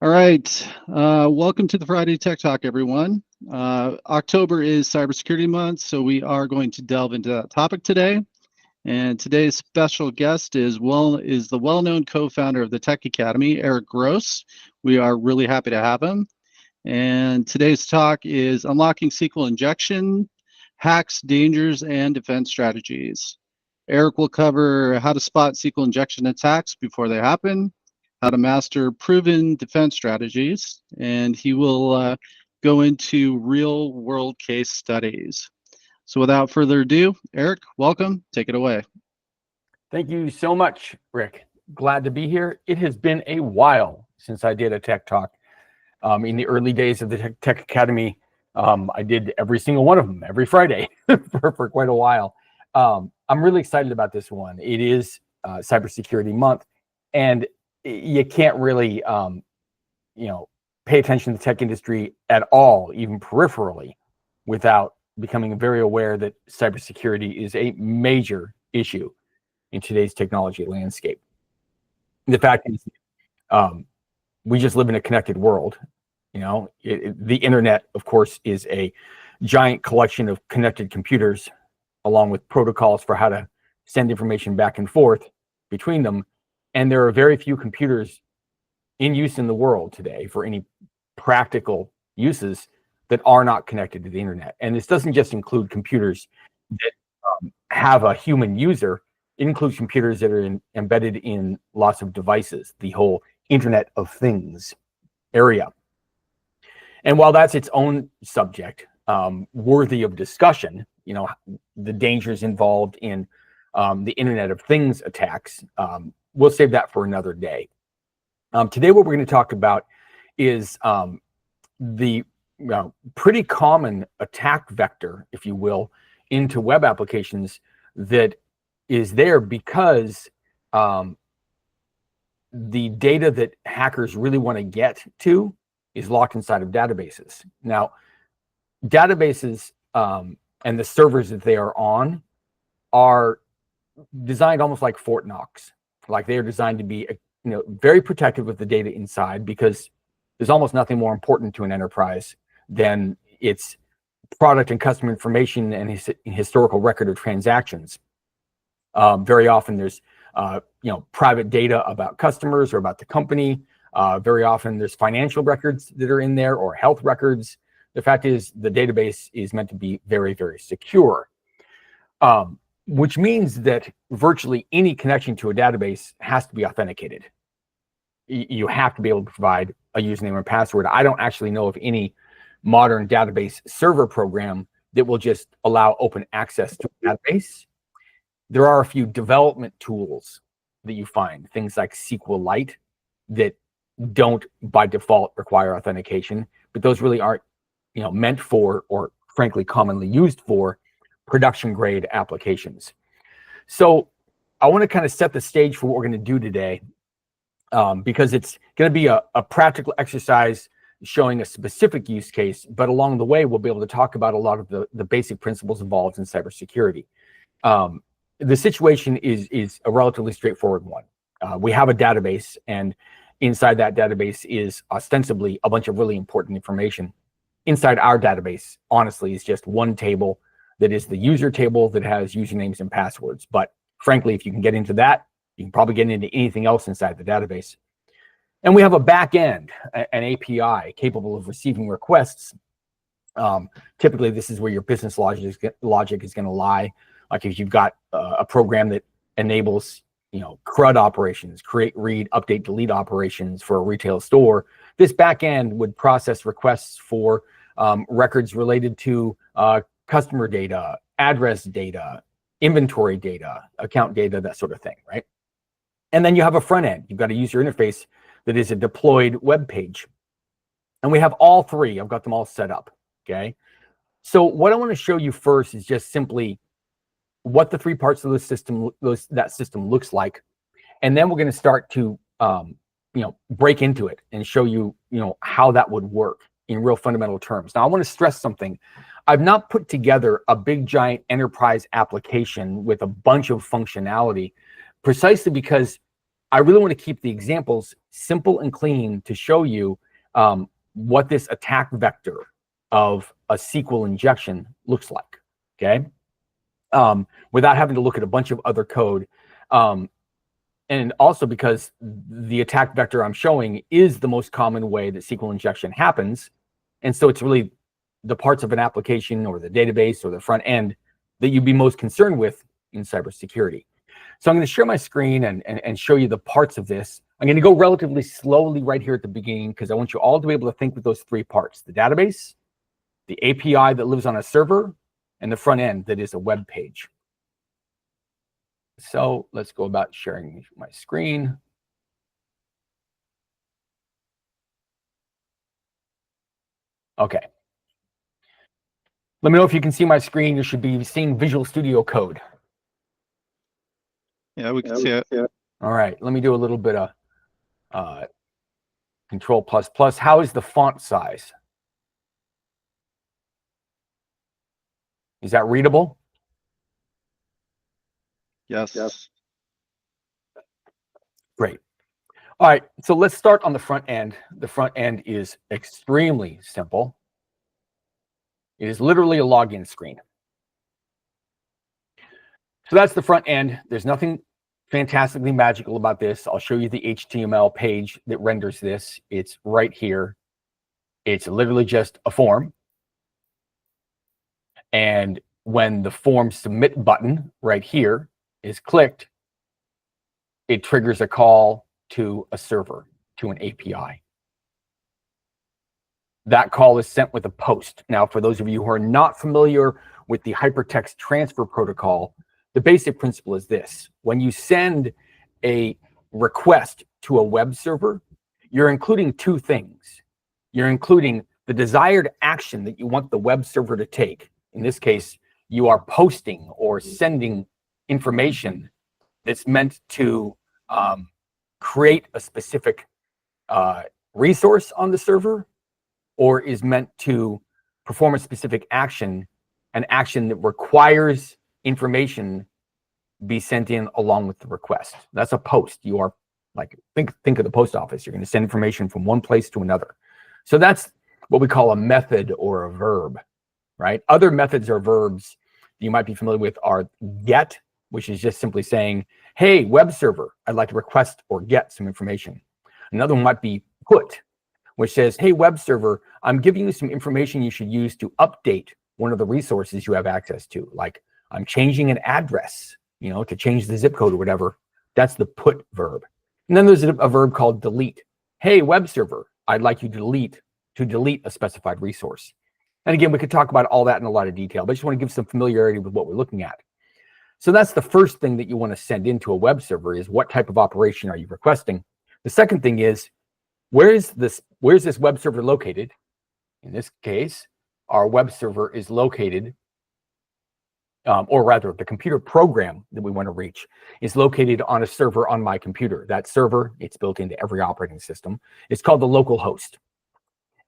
All right. Welcome to the Friday Tech Talk, everyone. October is Cybersecurity Month, so we are going to delve into that topic today. And today's special guest is the well-known co-founder of the Tech Academy, Erik Gross. We are really happy to have him. And today's talk is Unlocking SQL Injection, Hacks, Dangers, and Defense Strategies. Erik will cover how to spot SQL injection attacks before they happen, how to master proven defense strategies, and he will go into real world case studies. So without further ado, Erik, welcome. Take it away. Thank you so much, Rick. Glad to be here. It has been a while since I did a tech talk. In the early days of the Tech Academy, I did every single one of them every Friday for quite a while. I'm really excited about this one. It is Cybersecurity Month, and you can't really, pay attention to the tech industry at all, even peripherally, without becoming very aware that cybersecurity is a major issue in today's technology landscape. The fact is, we just live in a connected world. The internet, of course, is a giant collection of connected computers, along with protocols for how to send information back and forth between them. And there are very few computers in use in the world today for any practical uses that are not connected to the internet. And this doesn't just include computers that have a human user. It includes computers that are embedded in lots of devices, the whole Internet of Things area. And while that's its own subject, worthy of discussion, the dangers involved in the Internet of Things attacks, we'll save that for another day. Today, what we're going to talk about is the pretty common attack vector, if you will, into web applications that is there because the data that hackers really want to get to is locked inside of databases. Now, databases and the servers that they are on are designed almost like Fort Knox. Like they are designed to be, very protective of the data inside, because there's almost nothing more important to an enterprise than its product and customer information and historical record of transactions. Very often there's, private data about customers or about the company. Very often there's financial records that are in there, or health records. The fact is, the database is meant to be very, very secure, which means that virtually any connection to a database has to be authenticated. You have to be able to provide a username and password. I don't actually know of any modern database server program that will just allow open access to a database. There are a few development tools that you find, things like SQLite, that don't by default require authentication, but those really aren't, meant for, or frankly commonly used for, production grade applications. So I want to kind of set the stage for what we're going to do today, because it's going to be a practical exercise showing a specific use case, but along the way, we'll be able to talk about a lot of the basic principles involved in cybersecurity. The situation is a relatively straightforward one. We have a database, and inside that database is ostensibly a bunch of really important information. Inside our database, honestly, is just one table that is the user table that has usernames and passwords. But frankly, if you can get into that, you can probably get into anything else inside the database. And we have a back end, an API capable of receiving requests. Typically, this is where your business logic is going to lie. Like if you've got a program that enables, CRUD operations, create, read, update, delete operations for a retail store, this back end would process requests for records related to customer data, address data, inventory data, account data, that sort of thing, right? And then you have a front end. You've got a user interface that is a deployed web page. And we have all three. I've got them all set up, okay? So what I want to show you first is just simply what the three parts of the system, that system looks like. And then we're going to start to, break into it and show you, how that would work in real fundamental terms. Now, I want to stress something. I've not put together a big, giant enterprise application with a bunch of functionality, precisely because I really want to keep the examples simple and clean to show you what this attack vector of a SQL injection looks like, okay? Without having to look at a bunch of other code. And also because the attack vector I'm showing is the most common way that SQL injection happens. And so it's really the parts of an application or the database or the front end that you'd be most concerned with in cybersecurity. So I'm going to share my screen and show you the parts of this. I'm going to go relatively slowly right here at the beginning because I want you all to be able to think with those three parts: the database, the API that lives on a server, and the front end that is a web page. So let's go about sharing my screen. Okay. Let me know if you can see my screen. You should be seeing Visual Studio Code. Yeah, we can see it. All right, let me do a little bit of Control++. How is the font size? Is that readable? Yes. Great. All right, so let's start on the front end. The front end is extremely simple. It is literally a login screen. So that's the front end. There's nothing fantastically magical about this. I'll show you the HTML page that renders this. It's right here. It's literally just a form. And when the form submit button right here is clicked, it triggers a call to a server, to an API. That call is sent with a post. Now, for those of you who are not familiar with the hypertext transfer protocol, the basic principle is this: when you send a request to a web server, you're including two things. You're including the desired action that you want the web server to take. In this case, you are posting or sending information that's meant to create a specific resource on the server, or is meant to perform a specific action, an action that requires information be sent in along with the request. That's a post. You are like, think of the post office. You're going to send information from one place to another. So that's what we call a method or a verb, right? Other methods or verbs you might be familiar with are get, which is just simply saying, hey, web server, I'd like to request or get some information. Another one might be put, which says, hey, web server, I'm giving you some information you should use to update one of the resources you have access to. Like, I'm changing an address, to change the zip code or whatever. That's the put verb. And then there's a verb called delete. Hey, web server, I'd like you to delete a specified resource. And again, we could talk about all that in a lot of detail, but I just want to give some familiarity with what we're looking at. So that's the first thing that you want to send into a web server, is what type of operation are you requesting? The second thing is, where's this web server located? In this case, our web server is located, or rather the computer program that we want to reach is located on a server on my computer. That server, it's built into every operating system. It's called the local host.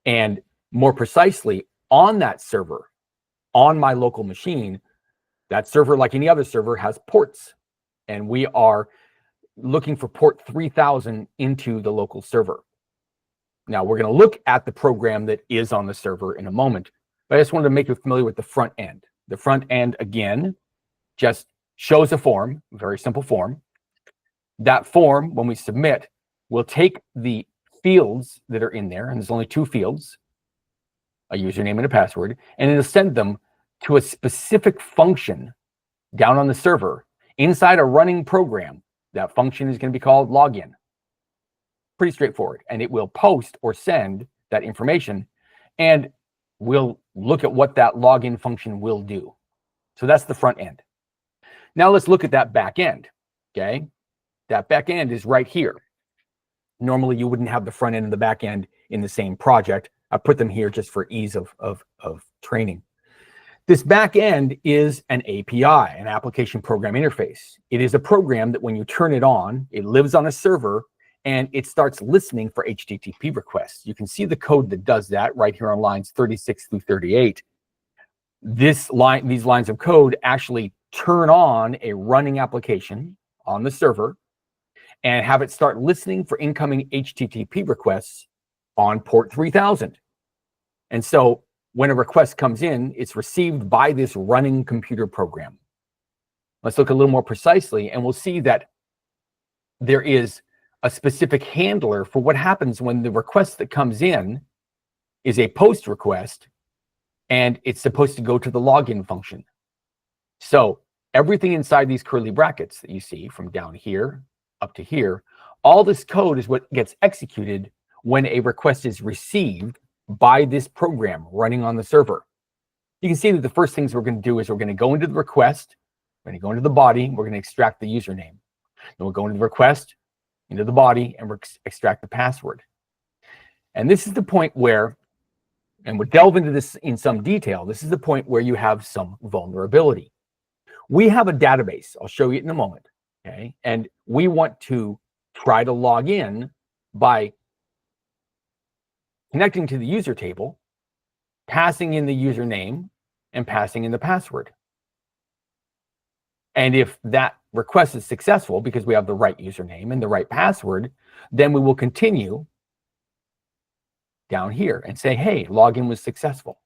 And more precisely, on that server, on my local machine, that server, like any other server, has ports. And we are looking for port 3000 into the local server. Now, we're going to look at the program that is on the server in a moment, but I just wanted to make you familiar with the front end. The front end, again, just shows a form, a very simple form. That form, when we submit, will take the fields that are in there, and there's only two fields, a username and a password, and it'll send them to a specific function down on the server inside a running program. That function is going to be called login. Pretty straightforward. And it will post or send that information, and we'll look at what that login function will do. So that's the front end. Now let's look at that back end. Okay. That back end is right here. Normally you wouldn't have the front end and the back end in the same project. I put them here just for ease of training. This back end is an API, an application program interface. It is a program that when you turn it on, it lives on a server and it starts listening for HTTP requests. You can see the code that does that right here on lines 36 through 38. These lines of code actually turn on a running application on the server, and have it start listening for incoming HTTP requests on port 3000. And so when a request comes in, it's received by this running computer program. Let's look a little more precisely, and we'll see that there is a specific handler for what happens when the request that comes in is a post request, and it's supposed to go to the login function. So everything inside these curly brackets that you see from down here up to here, all this code is what gets executed when a request is received by this program running on the server. You can see that the first things we're going to do is we're going to go into the request, we're going to go into the body, we're going to extract the username. Then we'll go into the request, into the body, and we'll extract the password. And this is the point where, and we'll delve into this in some detail, this is the point where you have some vulnerability. We have a database. I'll show you it in a moment. Okay. And we want to try to log in by connecting to the user table, passing in the username, and passing in the password. And if that request is successful because we have the right username and the right password, then we will continue down here and say, hey, login was successful.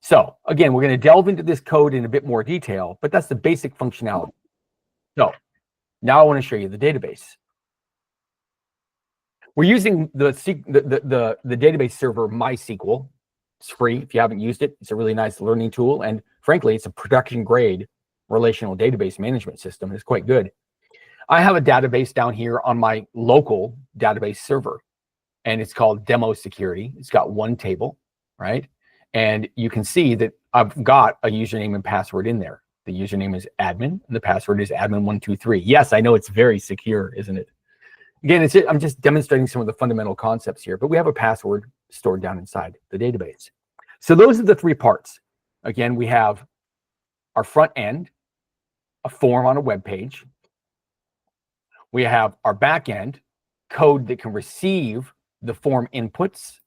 So again, we're going to delve into this code in a bit more detail, but that's the basic functionality. So now I want to show you the database. We're using the database server MySQL. It's free. If you haven't used it, it's a really nice learning tool. And frankly, it's a production grade relational database management system. It's quite good. I have a database down here on my local database server, and it's called Demo Security. It's got one table, right? And you can see that I've got a username and password in there. The username is admin, and the password is admin123. Yes, I know it's very secure, isn't it? Again, I'm just demonstrating some of the fundamental concepts here, but we have a password stored down inside the database. So those are the three parts. Again, we have our front end, a form on a web page. We have our back end, code that can receive the form inputs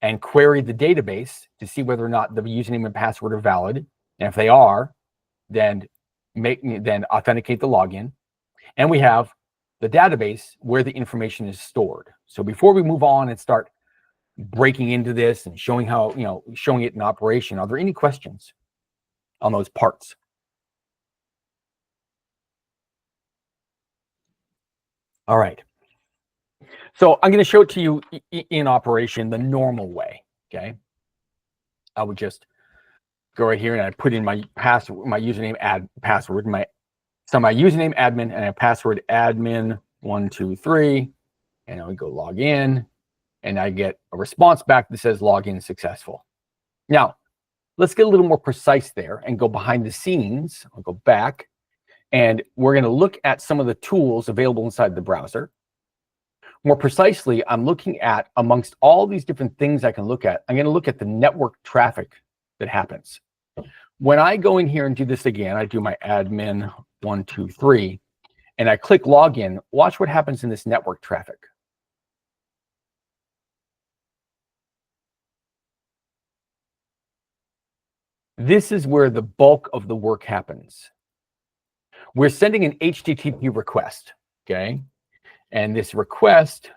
and query the database to see whether or not the username and password are valid. And if they are, then authenticate the login. And we have the database where the information is stored. So before we move on and start breaking into this and showing how, showing it in operation, are there any questions on those parts? All right. So I'm going to show it to you in operation the normal way. Okay. I would just go right here and I put in my password, my username, password, my username admin, and a password admin123, and I would go log in, and I get a response back that says login successful. Now, let's get a little more precise there and go behind the scenes. I'll go back, and we're going to look at some of the tools available inside the browser. More precisely, I'm looking at, amongst all these different things I can look at, I'm going to look at the network traffic that happens. When I go in here and do this again, I do my admin123, and I click login. Watch what happens in this network traffic. This is where the bulk of the work happens. We're sending an HTTP request, okay? And this request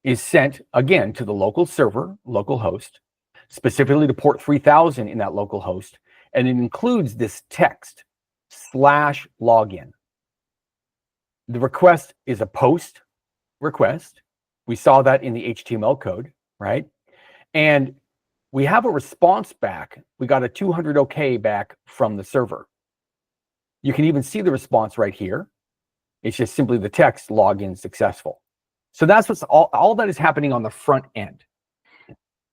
is sent, again, to the local server, local host, specifically to port 3000 in that local host, and it includes this text, /login. The request is a post request. We saw that in the HTML code, right? And we have a response back. We got a 200 OK back from the server. You can even see the response right here. It's just simply the text login successful. So that's what's all that is happening on the front end.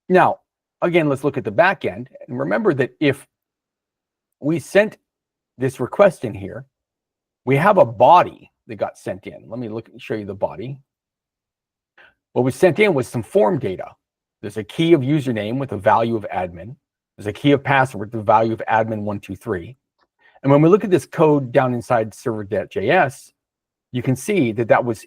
Now, again, let's look at the back end. And remember that if we sent this request in here, we have a body that got sent in. Let me show you the body. What was sent in was some form data. There's a key of username with a value of admin. There's a key of password with the value of admin123. And when we look at this code down inside server.js, you can see that that was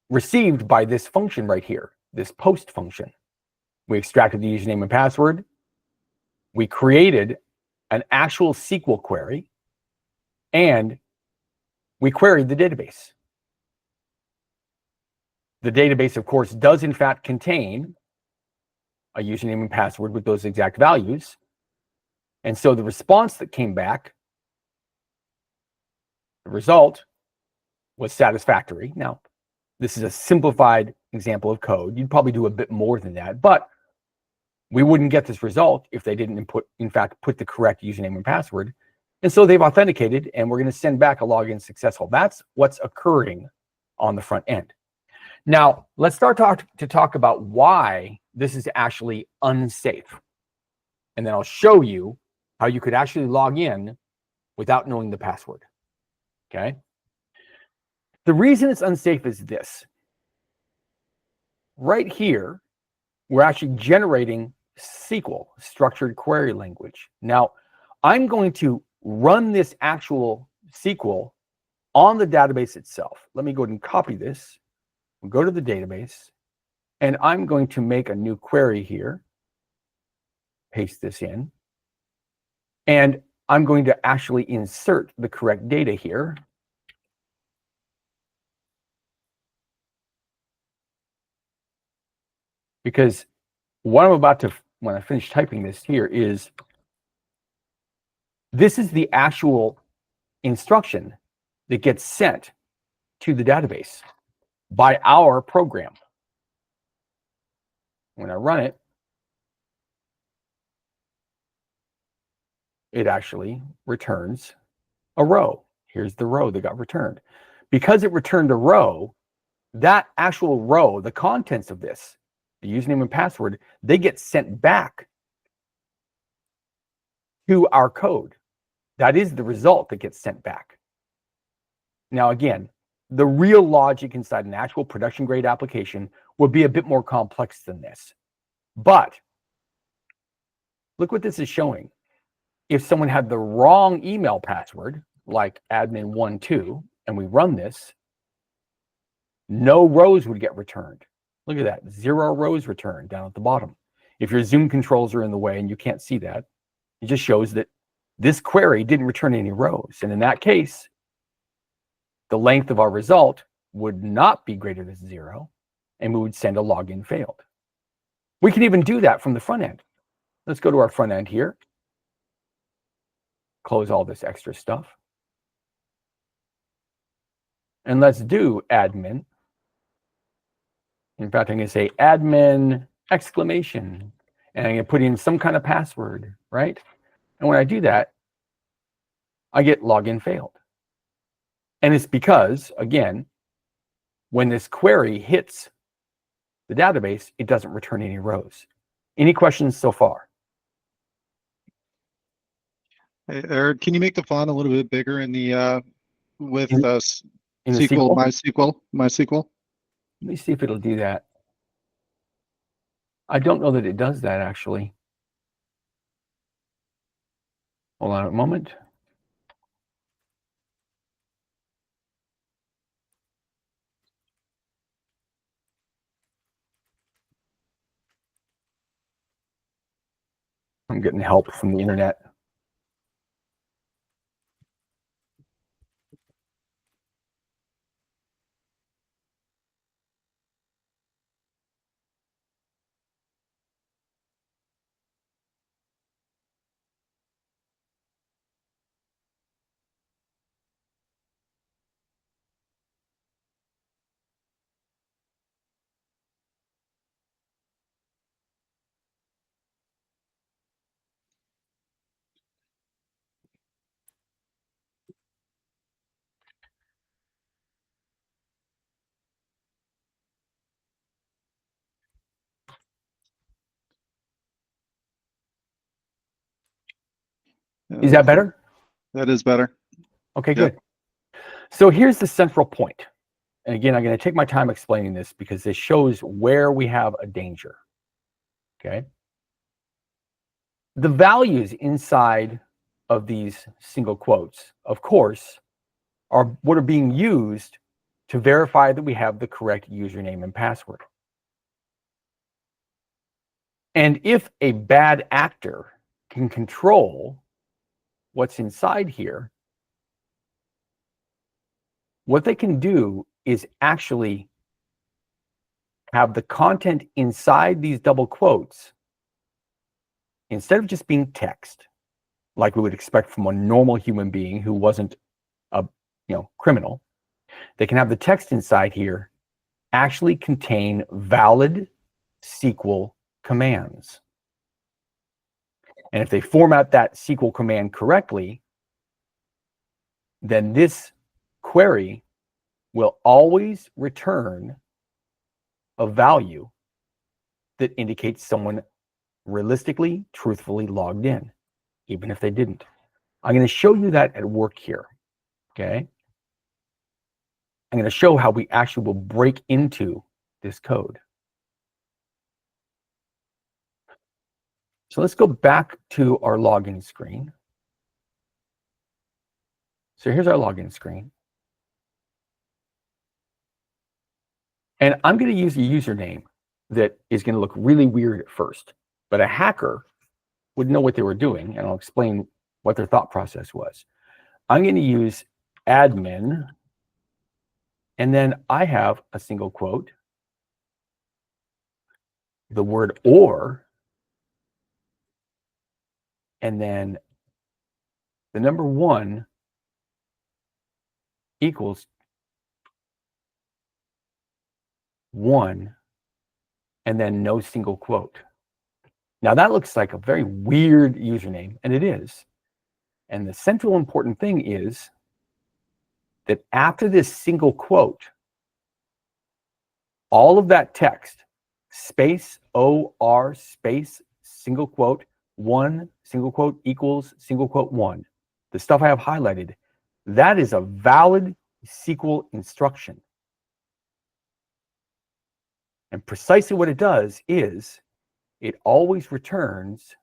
received by this function right here, this post function. We extracted the username and password. We created an actual SQL query, and we queried the database. The database, of course, does in fact contain a username and password with those exact values. And so the response that came back, the result, was satisfactory. Now, this is a simplified example of code. You'd probably do a bit more than that, but we wouldn't get this result if they didn't in fact, put the correct username and password. And so they've authenticated, and we're going to send back a login successful. That's what's occurring on the front end. Now, let's start to talk about why this is actually unsafe. And then I'll show you how you could actually log in without knowing the password. Okay? The reason it's unsafe is this. Right here, we're actually generating SQL, structured query language. Now, I'm going to run this actual SQL on the database itself. Let me go ahead and copy this. We'll go to the database, and I'm going to make a new query here, paste this in, and I'm going to actually insert the correct data here. Because what I'm about to, when I finish typing this here, is this is the actual instruction that gets sent to the database by our program. When I run it, it actually returns a row. Here's the row that got returned. Because it returned a row, that actual row, the contents of this, the username and password, they get sent back to our code. That is the result that gets sent back. Now, again, the real logic inside an actual production grade application would be a bit more complex than this. But look what this is showing. If someone had the wrong email password, like admin12, and we run this, no rows would get returned. Look at that, 0 rows returned down at the bottom. If your Zoom controls are in the way and you can't see that, it just shows that this query didn't return any rows. And in that case, the length of our result would not be greater than 0, and we would send a login failed. We can even do that from the front end. Let's go to our front end here. Close all this extra stuff. And let's do admin. In fact, I'm going to say admin exclamation, and I'm going to put in some kind of password, right? And when I do that, I get login failed. And it's because, again, when this query hits the database, it doesn't return any rows. Any questions so far? Hey, Eric, can you make the font a little bit bigger in the with in the SQL, SQL? MySQL? Let me see if it'll do that. I don't know that it does that, actually. Hold on a moment. I'm getting help from the internet. Is that better? That is better. Okay, good. So here's the central point. And again, I'm going to take my time explaining this because this shows where we have a danger. Okay. The values inside of these single quotes, of course, are what are being used to verify that we have the correct username and password. And if a bad actor can control what's inside here, what they can do is actually have the content inside these double quotes, instead of just being text, like we would expect from a normal human being who wasn't a criminal, they can have the text inside here actually contain valid SQL commands. And if they format that SQL command correctly, then this query will always return a value that indicates someone realistically, truthfully logged in, even if they didn't. I'm going to show you that at work here, okay? I'm going to show how we actually will break into this code. So let's go back to our login screen. So here's our login screen. And I'm going to use a username that is going to look really weird at first, but a hacker would know what they were doing, and I'll explain what their thought process was. I'm going to use admin, and then I have a single quote, the word or, and then the number 1 equals 1, and then no single quote. Now that looks like a very weird username, and it is. And the central important thing is that after this single quote, all of that text, space, OR, space, single quote, 1, single quote, equals, single quote, 1, the stuff I have highlighted, that is a valid SQL instruction. And precisely what it does is it always returns,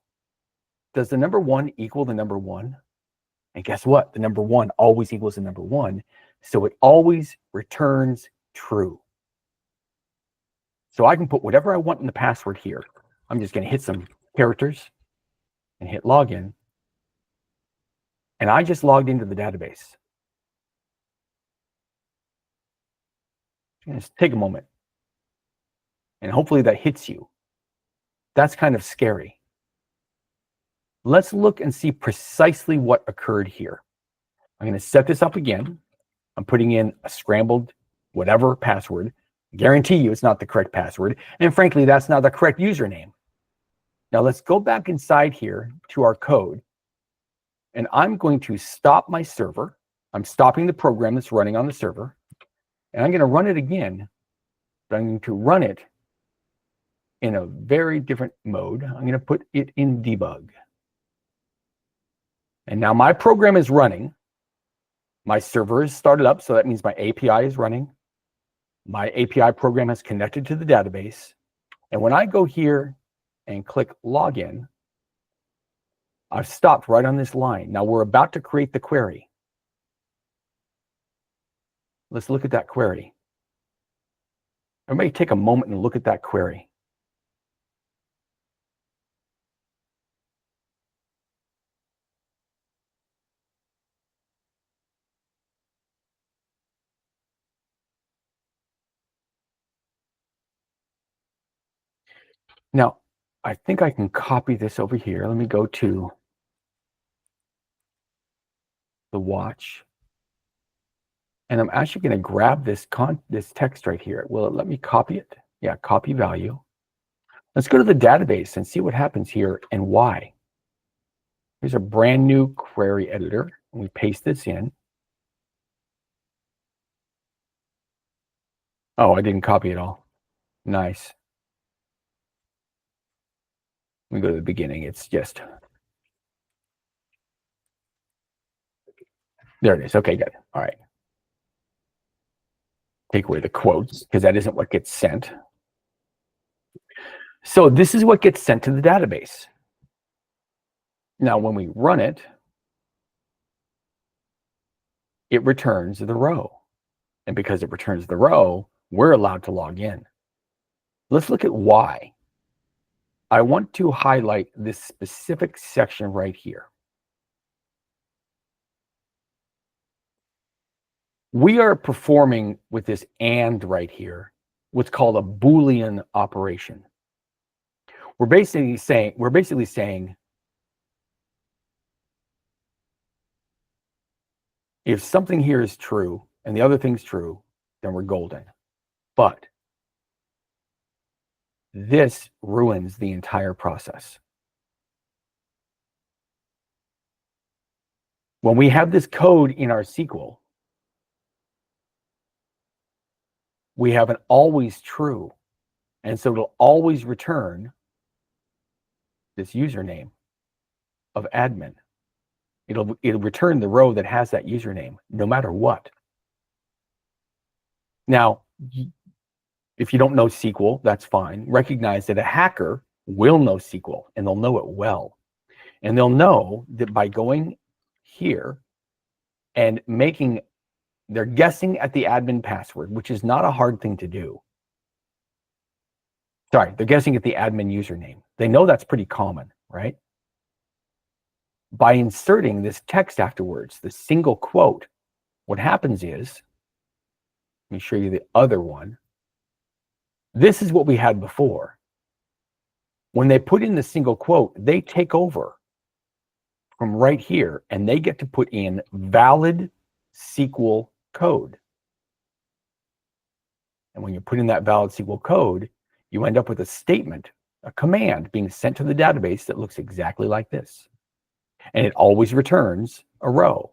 does the number 1 equal the number 1? And guess what? The number 1 always equals the number 1. So it always returns true. So I can put whatever I want in the password here. I'm just going to hit some characters and hit login. And I just logged into the database. Just take a moment. And hopefully that hits you. That's kind of scary. Let's look and see precisely what occurred here. I'm going to set this up again. I'm putting in a scrambled whatever password. I guarantee you it's not the correct password. And frankly, that's not the correct username. Now let's go back inside here to our code. And I'm going to stop my server. I'm stopping the program that's running on the server. And I'm going to run it again. But I'm going to run it in a very different mode. I'm going to put it in debug. And now my program is running. My server is started up, so that means my API is running. My API program has connected to the database. And when I go here and click login, I've stopped right on this line. Now we're about to create the query. Let's look at that query. Everybody take a moment and look at that query. Now, I think I can copy this over here. Let me go to the watch. And I'm actually going to grab this text right here. Will it let me copy it? Yeah, copy value. Let's go to the database and see what happens here and why. Here's a brand new query editor. And we paste this in. Oh, I didn't copy it all. Nice. Let me go to the beginning. It's just, there it is. Okay, good. All right. Take away the quotes because that isn't what gets sent. So this is what gets sent to the database. Now, when we run it, it returns the row. And because it returns the row, we're allowed to log in. Let's look at why. I want to highlight this specific section right here. We are performing with this and right here what's called a Boolean operation. We're basically saying if something here is true and the other thing's true, then we're golden. But this ruins the entire process. When we have this code in our SQL, we have an always true. And so it'll always return this username of admin. It'll return the row that has that username, no matter what. Now, if you don't know SQL, that's fine. Recognize that a hacker will know SQL, and they'll know it well. And they'll know that by going here and they're guessing at the admin password, which is not a hard thing to do. Sorry, they're guessing at the admin username. They know that's pretty common, right? By inserting this text afterwards, the single quote, what happens is, let me show you the other one. This is what we had before. When they put in the single quote, they take over from right here and they get to put in valid SQL code. And when you put in that valid SQL code, you end up with a statement, a command being sent to the database that looks exactly like this. And it always returns a row.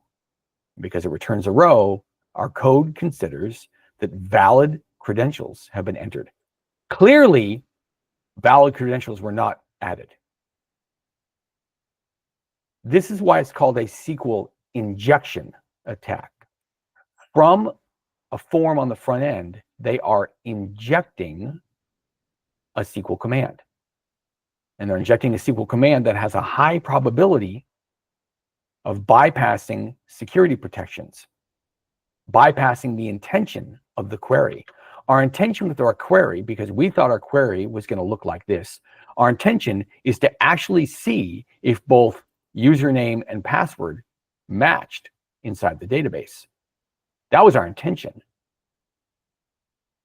Because it returns a row, our code considers that valid credentials have been entered. Clearly, valid credentials were not added. This is why it's called a SQL injection attack. From a form on the front end, they are injecting a SQL command. And they're injecting a SQL command that has a high probability of bypassing security protections, bypassing the intention of the query. Our intention with our query, because we thought our query was going to look like this, our intention is to actually see if both username and password matched inside the database. That was our intention.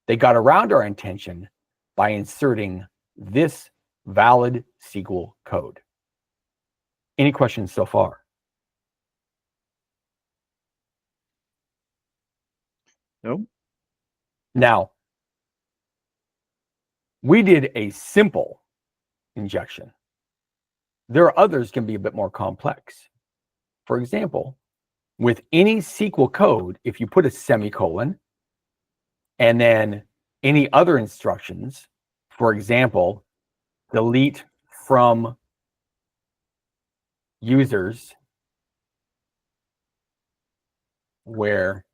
They got around our intention by inserting this valid SQL code. Any questions so far? Nope. Now, we did a simple injection. There are others can be a bit more complex. For example, with any SQL code, if you put a semicolon and then any other instructions, for example, delete from users where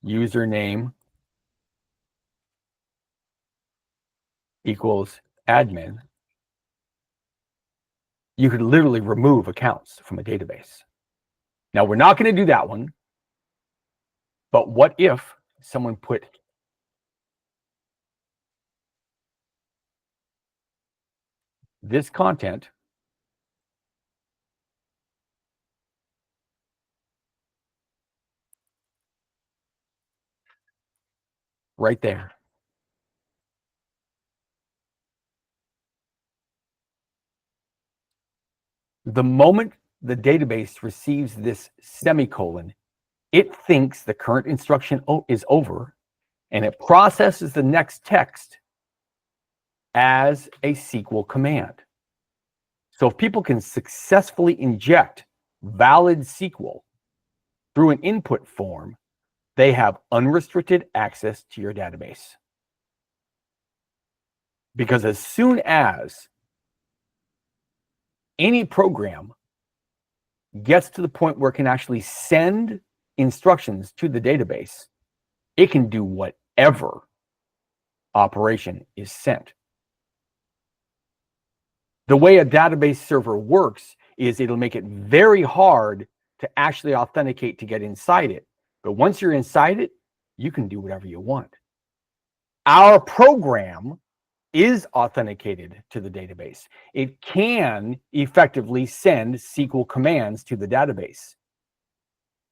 username equals admin, you could literally remove accounts from a database. Now, we're not going to do that one, but what if someone put this content right there? The moment the database receives this semicolon, it thinks the current instruction is over, and it processes the next text as a SQL command. So if people can successfully inject valid SQL through an input form, they have unrestricted access to your database. Because as soon as any program gets to the point where it can actually send instructions to the database, it can do whatever operation is sent. The way a database server works is it'll make it very hard to actually authenticate to get inside it. But once you're inside it, you can do whatever you want. Our program is authenticated to the database. It can effectively send SQL commands to the database.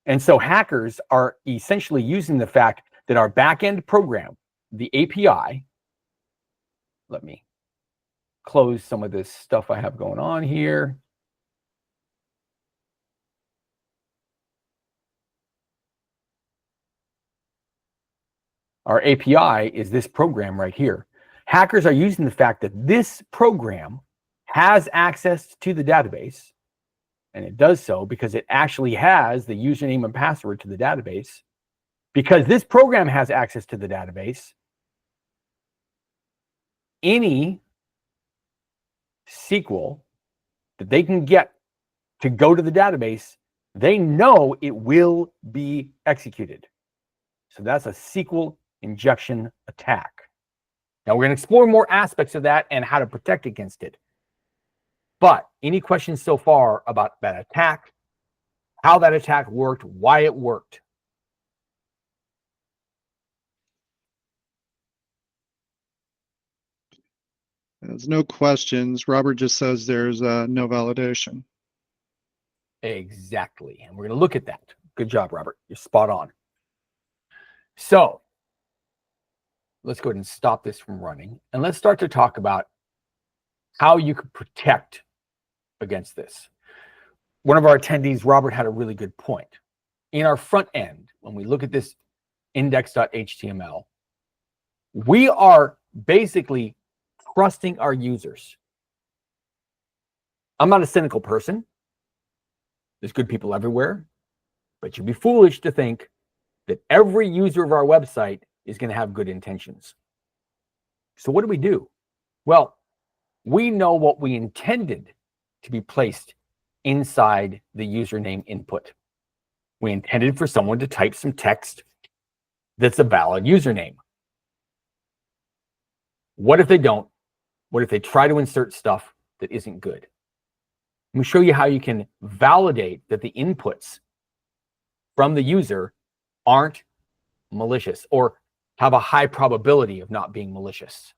And so hackers are essentially using the fact that our backend program, the API, let me close some of this stuff I have going on here. Our API is this program right here. Hackers are using the fact that this program has access to the database, and it does so because it actually has the username and password to the database. Because this program has access to the database, any SQL that they can get to go to the database, they know it will be executed. So that's a SQL injection attack. Now we're going to explore more aspects of that and how to protect against it. But any questions so far about that attack, how that attack worked, why it worked? There's no questions. Robert just says there's no validation. Exactly. And we're going to look at that. Good job, Robert. You're spot on. So let's go ahead and stop this from running. And let's start to talk about how you can protect against this. One of our attendees, Robert, had a really good point. In our front end, when we look at this index.html, we are basically trusting our users. I'm not a cynical person. There's good people everywhere, but you'd be foolish to think that every user of our website is going to have good intentions. So what do? Well, we know what we intended to be placed inside the username input. We intended for someone to type some text that's a valid username. What if they don't? What if they try to insert stuff that isn't good? Let me show you how you can validate that the inputs from the user aren't malicious or have a high probability of not being malicious.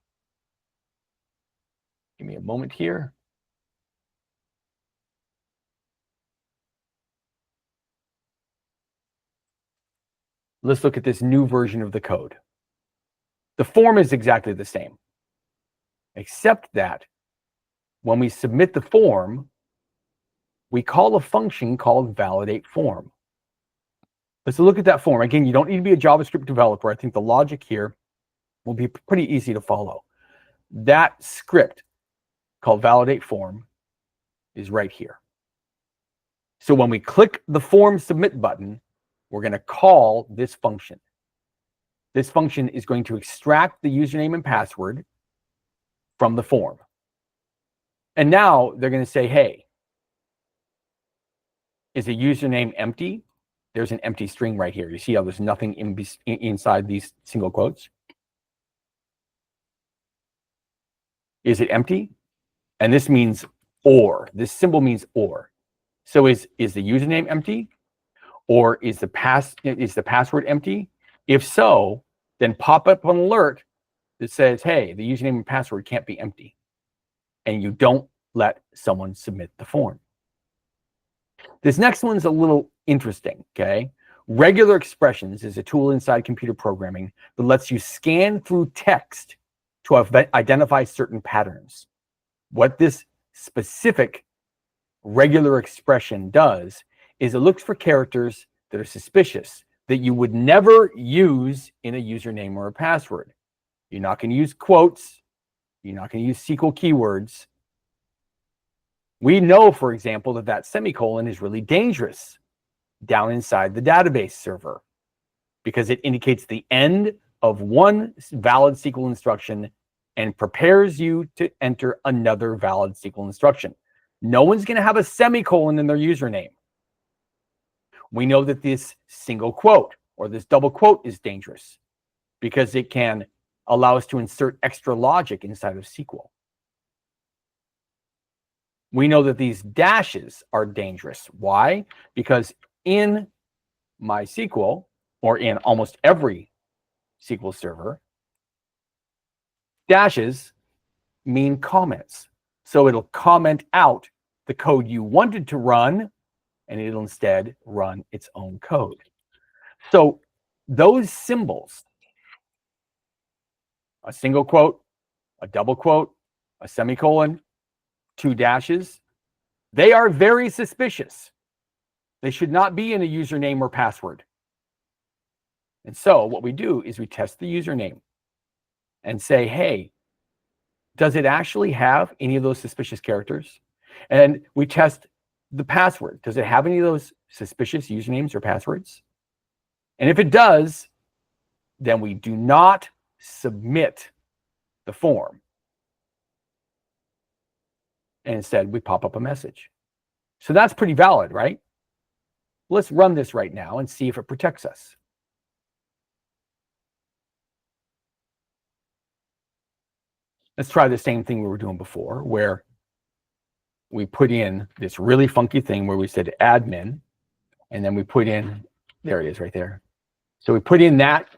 Give me a moment here. Let's look at this new version of the code. The form is exactly the same, except that when we submit the form, we call a function called validate form. Let's look at that form. Again, you don't need to be a JavaScript developer. I think the logic here will be pretty easy to follow. That script called validate form is right here. So when we click the form submit button, we're going to call this function. This function is going to extract the username and password from the form. And now they're going to say, hey, is a username empty? There's an empty string right here. You see how there's nothing inside these single quotes? Is it empty? And this means or. This symbol means or. So is the username empty? Or is the password empty? If so, then pop up an alert that says, hey, the username and password can't be empty. And you don't let someone submit the form. This next one's a little interesting, okay? Regular expressions is a tool inside computer programming that lets you scan through text to identify certain patterns. What this specific regular expression does is it looks for characters that are suspicious that you would never use in a username or a password. You're not going to use quotes. You're not going to use SQL keywords. We know, for example, that semicolon is really dangerous down inside the database server because it indicates the end of one valid SQL instruction and prepares you to enter another valid SQL instruction. No one's going to have a semicolon in their username. We know that this single quote or this double quote is dangerous because it can allow us to insert extra logic inside of SQL. We know that these dashes are dangerous. Why? Because in MySQL, or in almost every SQL server, dashes mean comments. So it'll comment out the code you wanted to run, and it'll instead run its own code. So those symbols, a single quote, a double quote, a semicolon, 2 dashes, they are very suspicious. They should not be in a username or password. And so what we do is we test the username and say, hey, does it actually have any of those suspicious characters? And we test the password. Does it have any of those suspicious usernames or passwords? And if it does, then we do not submit the form. And instead, we pop up a message. So that's pretty valid, right? Let's run this right now and see if it protects us. Let's try the same thing we were doing before, where we put in this really funky thing where we said admin, and then we put in, there it is right there. So we put in that,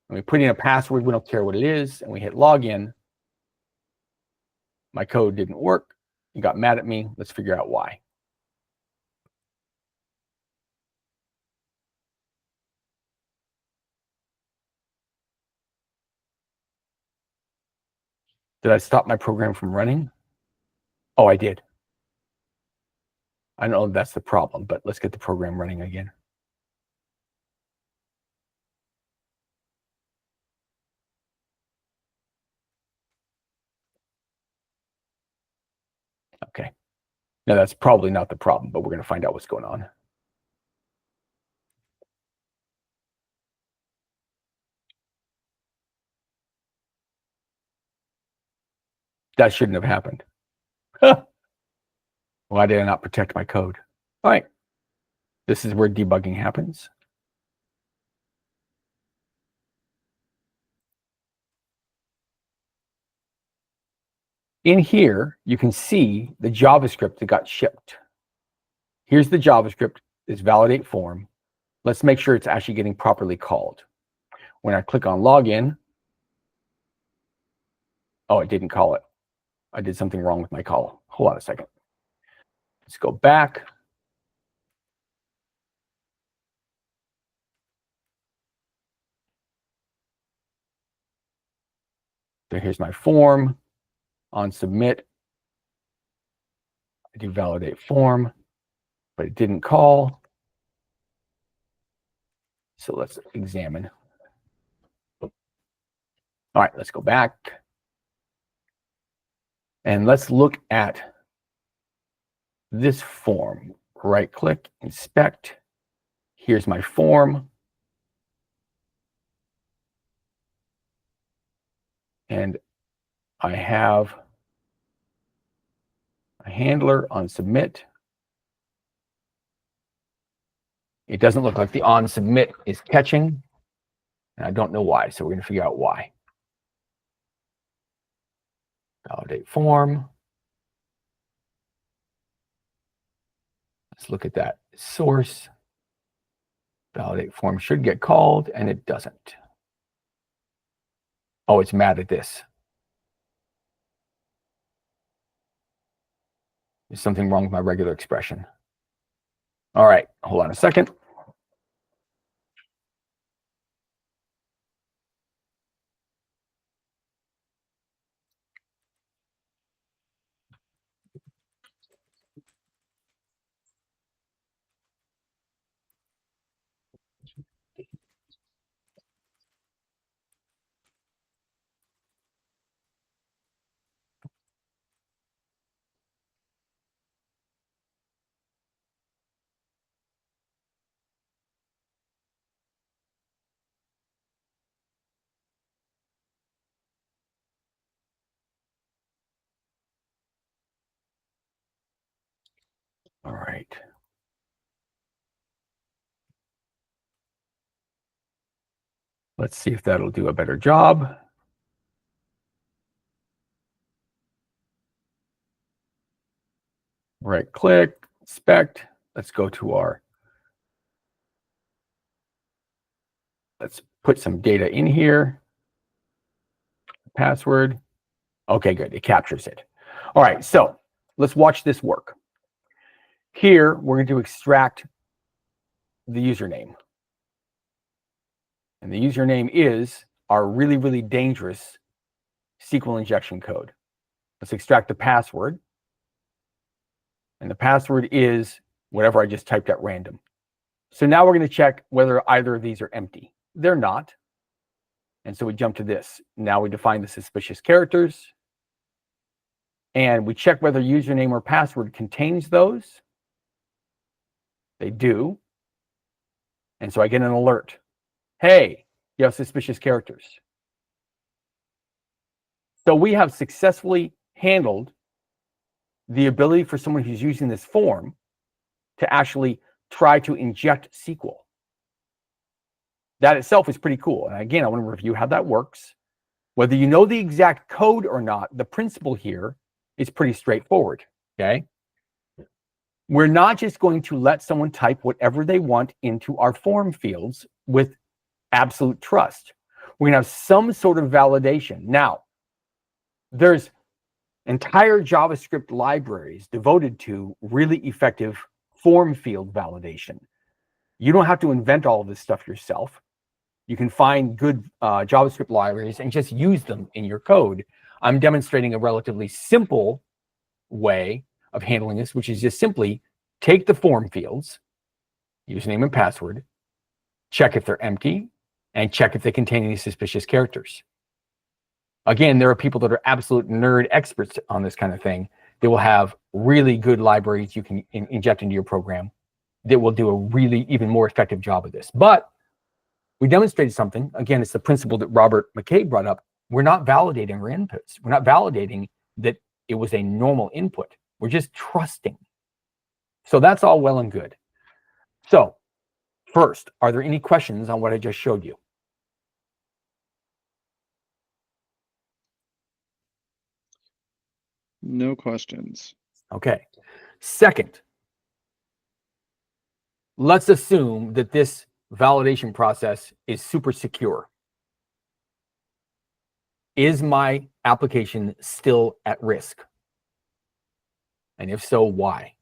and we put in a password, we don't care what it is, and we hit login. My code didn't work. It got mad at me. Let's figure out why. Did I stop my program from running? Oh, I did. I know that's the problem, but let's get the program running again. Okay. Now that's probably not the problem, but we're going to find out what's going on. That shouldn't have happened. Why did I not protect my code? All right. This is where debugging happens. In here, you can see the JavaScript that got shipped. Here's the JavaScript, this validate form. Let's make sure it's actually getting properly called. When I click on login, oh, it didn't call it. I did something wrong with my call. Hold on a second. Let's go back. So here's my form. On submit, I do validate form, but it didn't call. So let's examine. All right, let's go back. And let's look at this form. Right click, inspect. Here's my form. And I have a handler on submit. It doesn't look like the on submit is catching. And I don't know why, so we're going to figure out why. Validate form. Let's look at that source. Validate form should get called, and it doesn't. Oh, it's mad at this. There's something wrong with my regular expression. All right, hold on a second. All right. Let's see if that'll do a better job. Right click, inspect. Let's go to our, let's put some data in here. Password. Okay, good. It captures it. All right, so let's watch this work. Here, we're going to extract the username. And the username is our really, really dangerous SQL injection code. Let's extract the password. And the password is whatever I just typed at random. So now we're going to check whether either of these are empty. They're not. And so we jump to this. Now we define the suspicious characters. And we check whether username or password contains those. They do. And so I get an alert. Hey, you have suspicious characters. So we have successfully handled the ability for someone who's using this form to actually try to inject SQL. That itself is pretty cool. And again, I want to review how that works. Whether you know the exact code or not, the principle here is pretty straightforward, okay? We're not just going to let someone type whatever they want into our form fields with absolute trust. We're going to have some sort of validation. Now, there's entire JavaScript libraries devoted to really effective form field validation. You don't have to invent all of this stuff yourself. You can find good JavaScript libraries and just use them in your code. I'm demonstrating a relatively simple way of handling this, which is just simply take the form fields, username and password, check if they're empty, and check if they contain any suspicious characters. Again, there are people that are absolute nerd experts on this kind of thing. They will have really good libraries you can inject into your program that will do a really even more effective job of this. But we demonstrated something. Again, it's the principle that Robert McCabe brought up. We're not validating our inputs. We're not validating that it was a normal input. We're just trusting. So that's all well and good. So first, are there any questions on what I just showed you? No questions. Okay. Second, let's assume that this validation process is super secure. Is my application still at risk? And if so, why?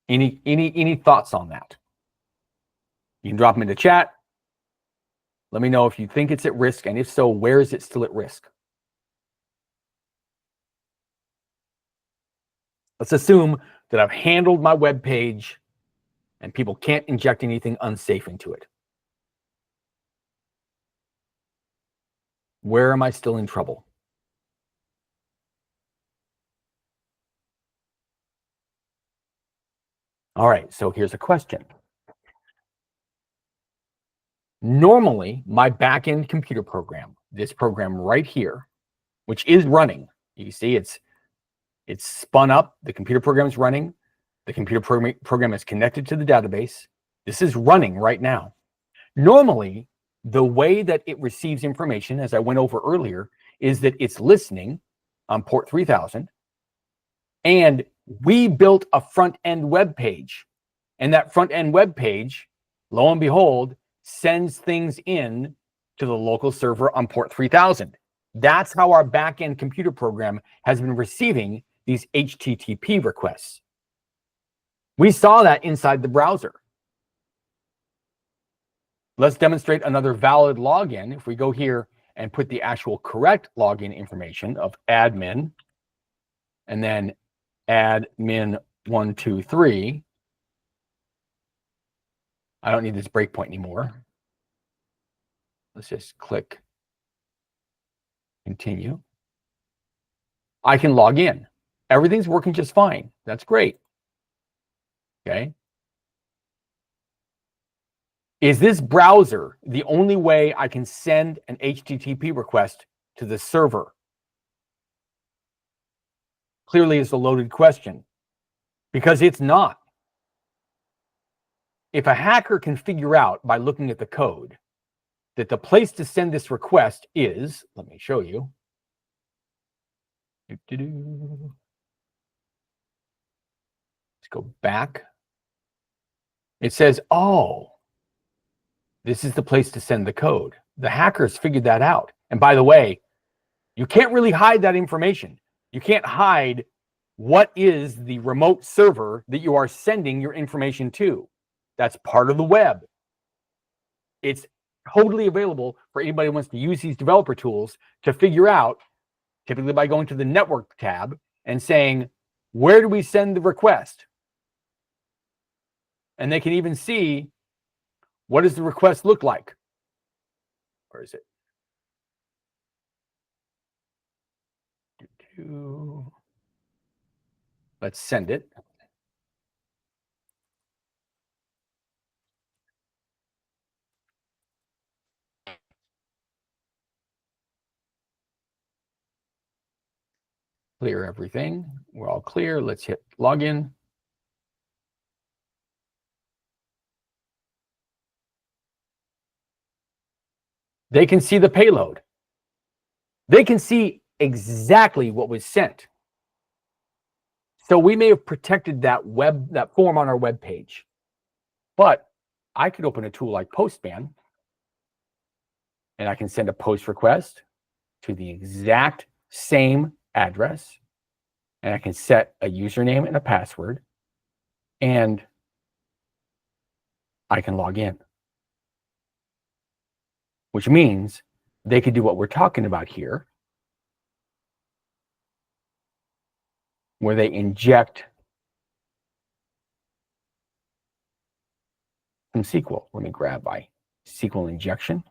Any thoughts on that? You can drop them into chat. Let me know if you think it's at risk, and if so, where is it still at risk? Let's assume that I've handled my web page and people can't inject anything unsafe into it. Where am I still in trouble? All right, so here's a question. Normally, my back-end computer program, this program right here, which is running, you see it's spun up, the computer program is running, the computer program is connected to the database. This is running right now. Normally, the way that it receives information, as I went over earlier, is that it's listening on port 3000, and we built a front-end web page. And that front-end web page, lo and behold, sends things in to the local server on port 3000. That's how our back-end computer program has been receiving these HTTP requests. We saw that inside the browser. Let's demonstrate another valid login. If we go here and put the actual correct login information of admin, and then admin123, I don't need this breakpoint anymore. Let's just click continue. I can log in. Everything's working just fine. That's great. Okay. Is this browser the only way I can send an HTTP request to the server? Clearly, it's a loaded question, because it's not. If a hacker can figure out by looking at the code that the place to send this request is, let me show you. Let's go back. It says, oh, this is the place to send the code. The hackers figured that out. And by the way, you can't really hide that information. You can't hide what is the remote server that you are sending your information to. That's part of the web. It's totally available for anybody who wants to use these developer tools to figure out, typically by going to the network tab and saying, where do we send the request? And they can even see, what does the request look like? Where is it? Let's send it. Clear everything. We're all clear. Let's hit login. They can see the payload. They can see exactly what was sent. So we may have protected that form on our web page. But I could open a tool like Postman, and I can send a post request to the exact same address, and I can set a username and a password, and I can log in. Which means they could do what we're talking about here, where they inject some SQL. Let me grab my SQL injection.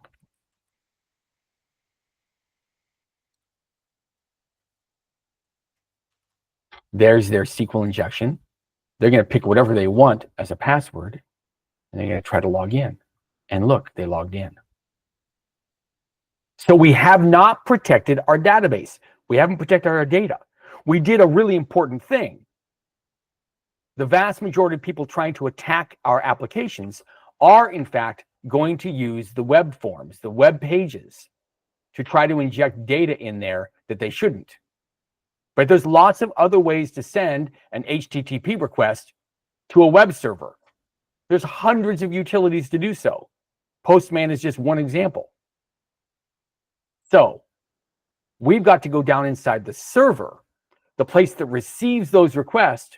There's their SQL injection. They're going to pick whatever they want as a password, and they're going to try to log in. And look, they logged in. So we have not protected our database. We haven't protected our data. We did a really important thing. The vast majority of people trying to attack our applications are, in fact, going to use the web forms, the web pages, to try to inject data in there that they shouldn't. But there's lots of other ways to send an HTTP request to a web server. There's hundreds of utilities to do so. Postman is just one example. So we've got to go down inside the server, the place that receives those requests,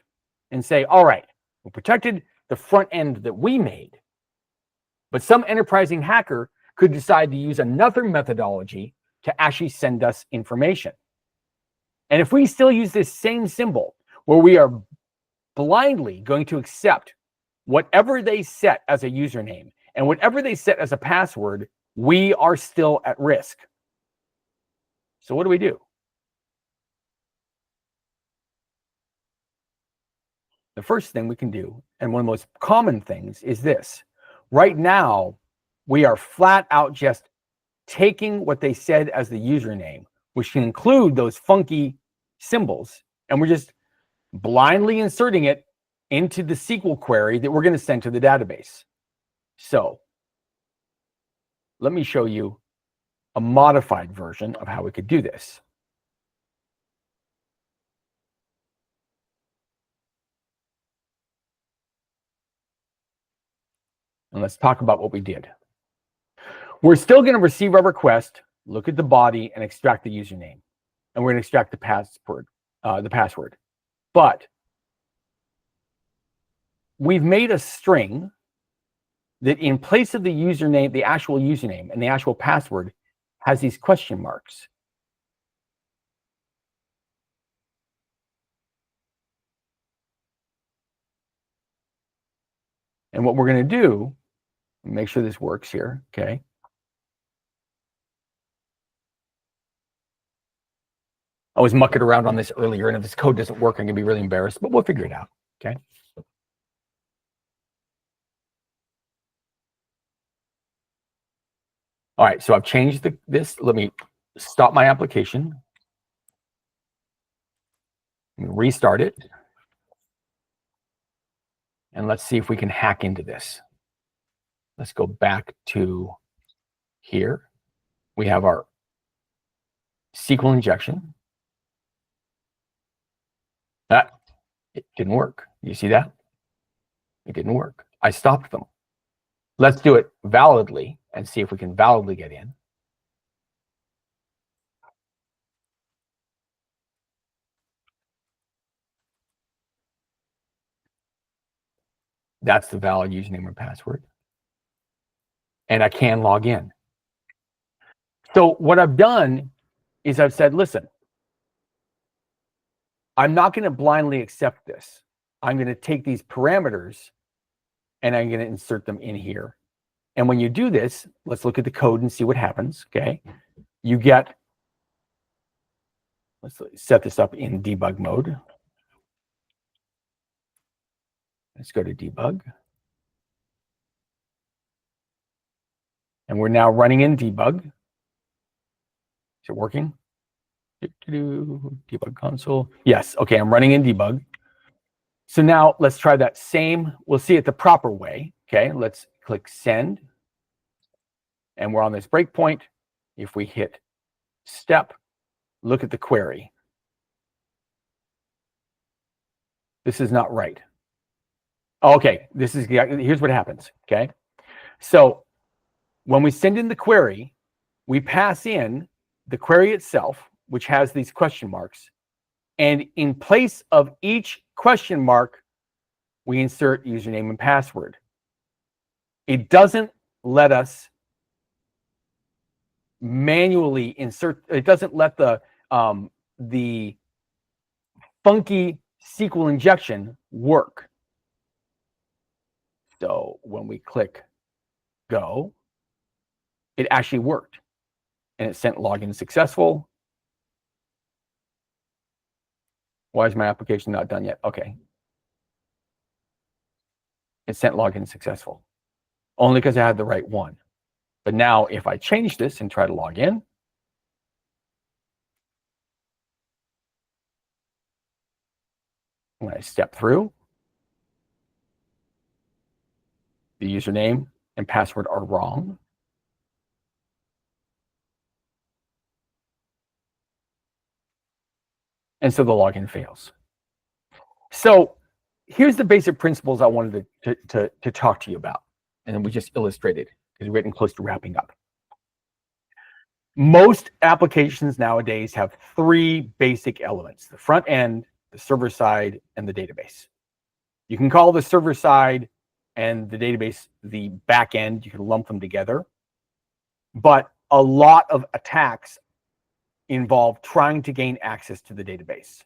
and say, all right, we protected the front end that we made, but some enterprising hacker could decide to use another methodology to actually send us information. And if we still use this same symbol, where we are blindly going to accept whatever they set as a username and whatever they set as a password, we are still at risk. So what do? The first thing we can do, and one of the most common things, is this. Right now, we are flat out just taking what they said as the username, which can include those funky symbols, and we're just blindly inserting it into the SQL query that we're going to send to the database. So let me show you a modified version of how we could do this. And let's talk about what we did. We're still going to receive our request, look at the body, and extract the username. And we're going to extract the password. But we've made a string that in place of the username, the actual username and the actual password has these question marks. And what we're going to do, make sure this works here, okay? I was mucking around on this earlier, and if this code doesn't work, I'm going to be really embarrassed, but we'll figure it out, okay? All right, so I've changed this. Let me stop my application. Restart it. And let's see if we can hack into this. Let's go back to here. We have our SQL injection. It didn't work. You see that? It didn't work. I stopped them. Let's do it validly and see if we can validly get in. That's the valid username and password. And I can log in. So what I've done is I've said, listen, I'm not going to blindly accept this. I'm going to take these parameters and I'm going to insert them in here. And when you do this, let's look at the code and see what happens. Okay. You get, let's set this up in debug mode. Let's go to debug. And we're now running in debug. Is it working? Debug console. Yes. Okay. I'm running in debug. So now let's try that same. We'll see it the proper way. Okay. Let's click send. And we're on this breakpoint. If we hit step, look at the query. This is not right. Okay. Here's what happens. Okay. So when we send in the query, we pass in the query itself, which has these question marks. And in place of each question mark, we insert username and password. It doesn't let us manually insert. It doesn't let the funky SQL injection work. So when we click go, it actually worked. And it sent login successful. Why is my application not done yet? Okay. It sent login successful. Only because I had the right one. But now if I change this and try to log in, when I step through, the username and password are wrong. And so the login fails. So here's the basic principles I wanted to talk to you about. And then we just illustrated because we're getting close to wrapping up. Most applications nowadays have three basic elements: the front end, the server side, and the database. You can call the server side and the database the back end. You can lump them together. But a lot of attacks involve trying to gain access to the database.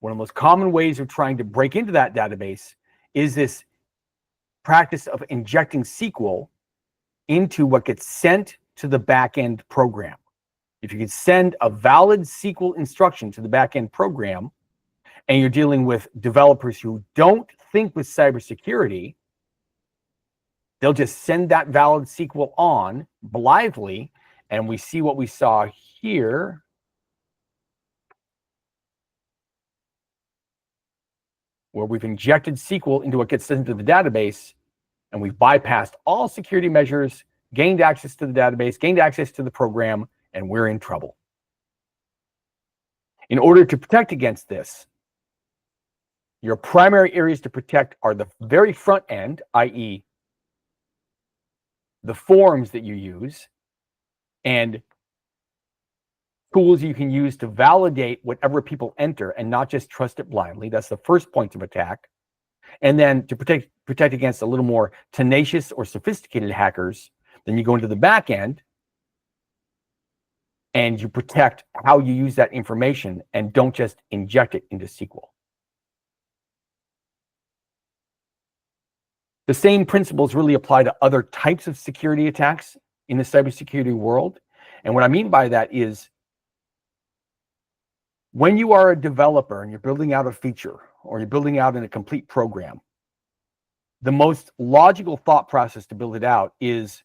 One of the most common ways of trying to break into that database is this practice of injecting SQL into what gets sent to the back-end program. If you can send a valid SQL instruction to the back-end program, and you're dealing with developers who don't think with cybersecurity, they'll just send that valid SQL on blithely, and we see what we saw here. Where we've injected SQL into what gets sent to the database, and we've bypassed all security measures, gained access to the database, gained access to the program, and we're in trouble. In order to protect against this, your primary areas to protect are the very front end, i.e., the forms that you use, and tools you can use to validate whatever people enter and not just trust it blindly. That's the first point of attack. And then to protect against a little more tenacious or sophisticated hackers, then you go into the back end and you protect how you use that information and don't just inject it into SQL. The same principles really apply to other types of security attacks in the cybersecurity world. And what I mean by that is, when you are a developer and you're building out a feature or you're building out in a complete program, the most logical thought process to build it out is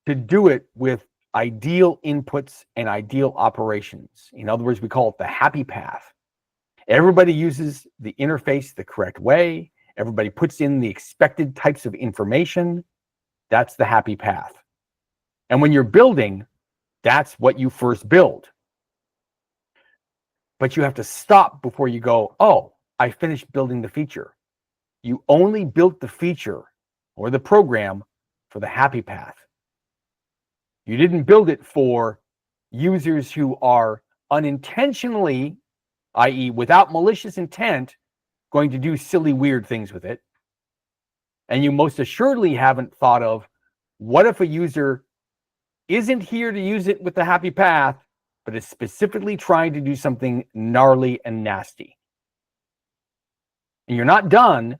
to do it with ideal inputs and ideal operations. In other words, we call it the happy path. Everybody uses the interface the correct way. Everybody puts in the expected types of information. That's the happy path. And when you're building, that's what you first build. But you have to stop before you go, oh, I finished building the feature. You only built the feature or the program for the happy path. You didn't build it for users who are unintentionally, i.e., without malicious intent, going to do silly, weird things with it. And you most assuredly haven't thought of, what if a user isn't here to use it with the happy path, but is specifically trying to do something gnarly and nasty? And you're not done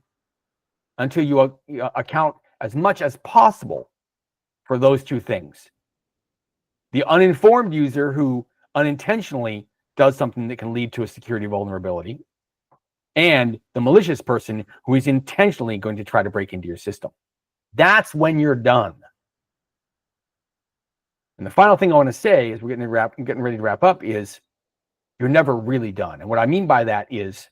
until you account as much as possible for those two things. The uninformed user who unintentionally does something that can lead to a security vulnerability, and the malicious person who is intentionally going to try to break into your system. That's when you're done. And the final thing I want to say is, we're getting ready to wrap up, is you're never really done. And what I mean by that is,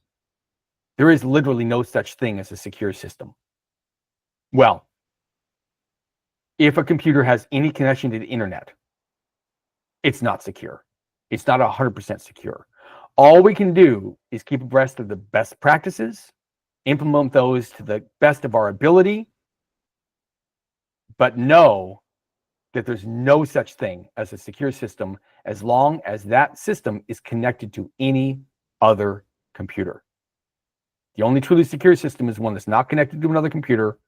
there is literally no such thing as a secure system. Well, if a computer has any connection to the internet, it's not secure. It's not 100% secure. All we can do is keep abreast of the best practices, implement those to the best of our ability, but know that there's no such thing as a secure system as long as that system is connected to any other computer. The only truly secure system is one that's not connected to another computer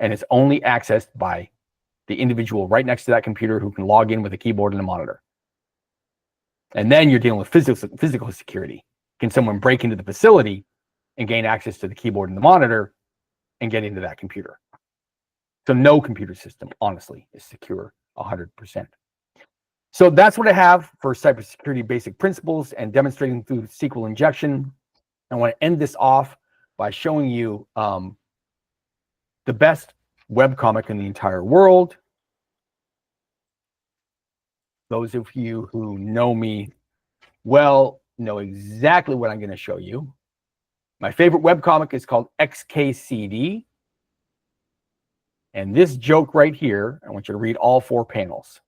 and is only accessed by the individual right next to that computer who can log in with a keyboard and a monitor. And then you're dealing with physical security. Can someone break into the facility and gain access to the keyboard and the monitor and get into that computer? So no computer system, honestly, is secure 100%. So that's what I have for cybersecurity basic principles and demonstrating through SQL injection. I want to end this off by showing you the best webcomic in the entire world. Those of you who know me well know exactly what I'm going to show you. My favorite webcomic is called XKCD. And this joke right here, I want you to read all 4 panels.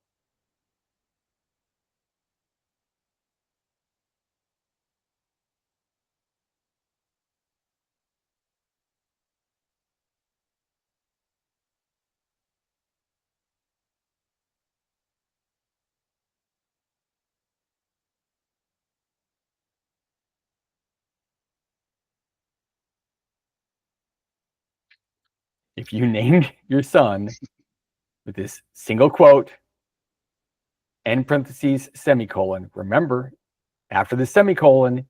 If you named your son with this single quote, end parentheses, semicolon, remember, after the semicolon,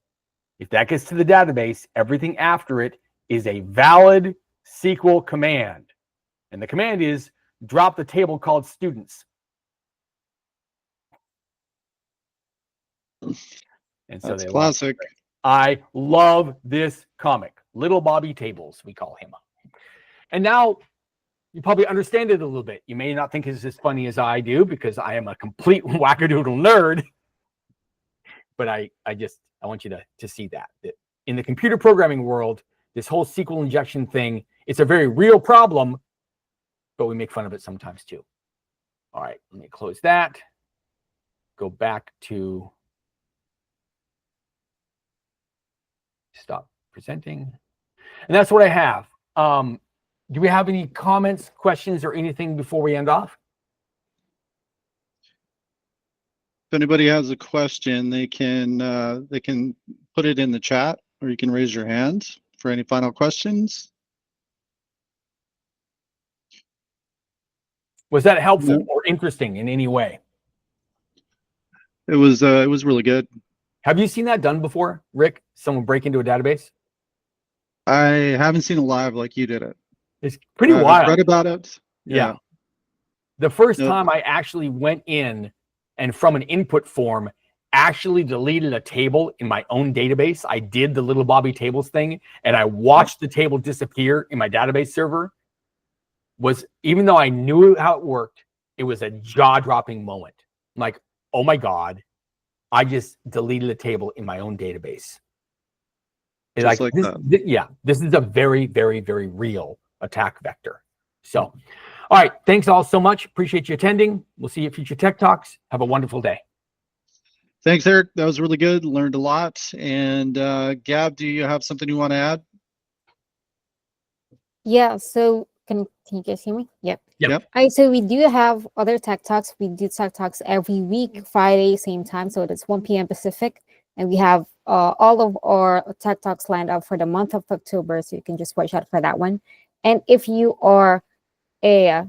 if that gets to the database, everything after it is a valid SQL command. And the command is drop the table called students. And so that's classic. I love this comic. Little Bobby Tables, we call him. And now you probably understand it a little bit. You may not think it's as funny as I do because I am a complete wackadoodle nerd. But I want you to see that in the computer programming world, this whole SQL injection thing, it's a very real problem, but we make fun of it sometimes too. All right, let me close that. Go back to stop presenting. And that's what I have. Do we have any comments, questions, or anything before we end off? If anybody has a question, they can put it in the chat, or you can raise your hand for any final questions. Was that helpful or interesting in any way? It was really good. Have you seen that done before, Rick? Someone break into a database? I haven't seen it live like you did it. It's pretty wild. I've read about it. Yeah. The first time I actually went in and from an input form actually deleted a table in my own database. I did the little Bobby Tables thing, and I watched the table disappear in my database server. Even though I knew how it worked, it was a jaw-dropping moment. I'm like, oh my God, I just deleted a table in my own database. This is a very, very, very real attack vector. So, all right. Thanks all so much. Appreciate you attending. We'll see you at future Tech Talks. Have a wonderful day. Thanks, Eric. That was really good. Learned a lot. And Gab, do you have something you want to add? Yeah. So can you guys hear me? Yep. Yep. All right. So we do have other Tech Talks. We do Tech Talks every week, Friday, same time. So it's 1 p.m. Pacific. And we have all of our Tech Talks lined up for the month of October, so you can just watch out for that one. And if you are a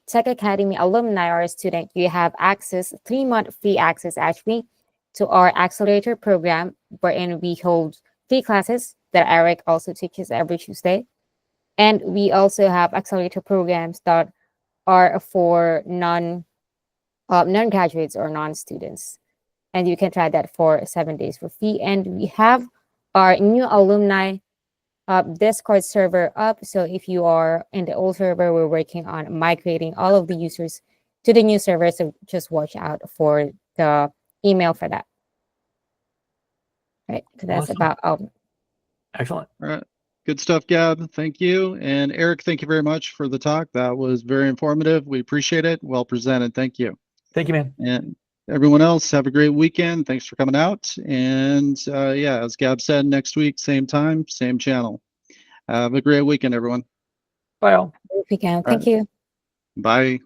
Tech Academy alumni or a student, you have access, 3-month free access actually, to our accelerator program, wherein we hold 3 classes that Erik also teaches every Tuesday. And we also have accelerator programs that are for non-graduates or non-students. And you can try that for 7 days for free. And we have our new alumni Discord server up. So if you are in the old server, we're working on migrating all of the users to the new server. So just watch out for the email for that. Right. So that's Awesome. about Excellent. All right. Good stuff, Gab. Thank you. And Erik, thank you very much for the talk. That was very informative. We appreciate it. Well presented. Thank you. Thank you, man. And everyone else, have a great weekend. Thanks for coming out. And yeah, as Gab said, next week, same time, same channel. Have a great weekend, everyone. Bye all. weekend. All Thank you. Bye.